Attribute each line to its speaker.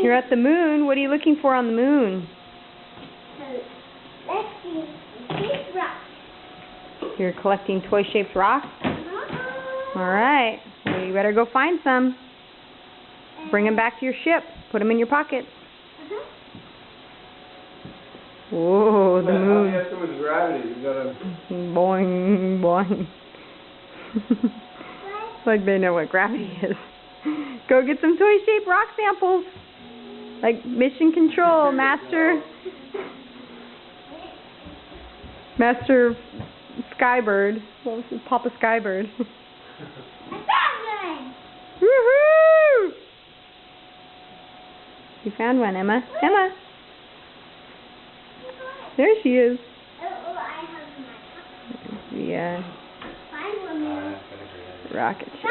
Speaker 1: You're at the moon. What are you looking for on the moon?
Speaker 2: Let's see. Big rocks.
Speaker 1: You're collecting toy-shaped rocks? All right. Well, you better go find some. Bring them back to your ship. Put them in your pocket. Whoa, the moon.
Speaker 3: How do you have so much gravity? You gotta...
Speaker 1: Boing, boing. Like they know what gravity is. Go get some toy-shaped rock samples. Like Mission Control, Master Skybird. What was it? Papa Skybird. Woohoo! You found one, Emma. Emma! There she is. Yeah. Rocket ship.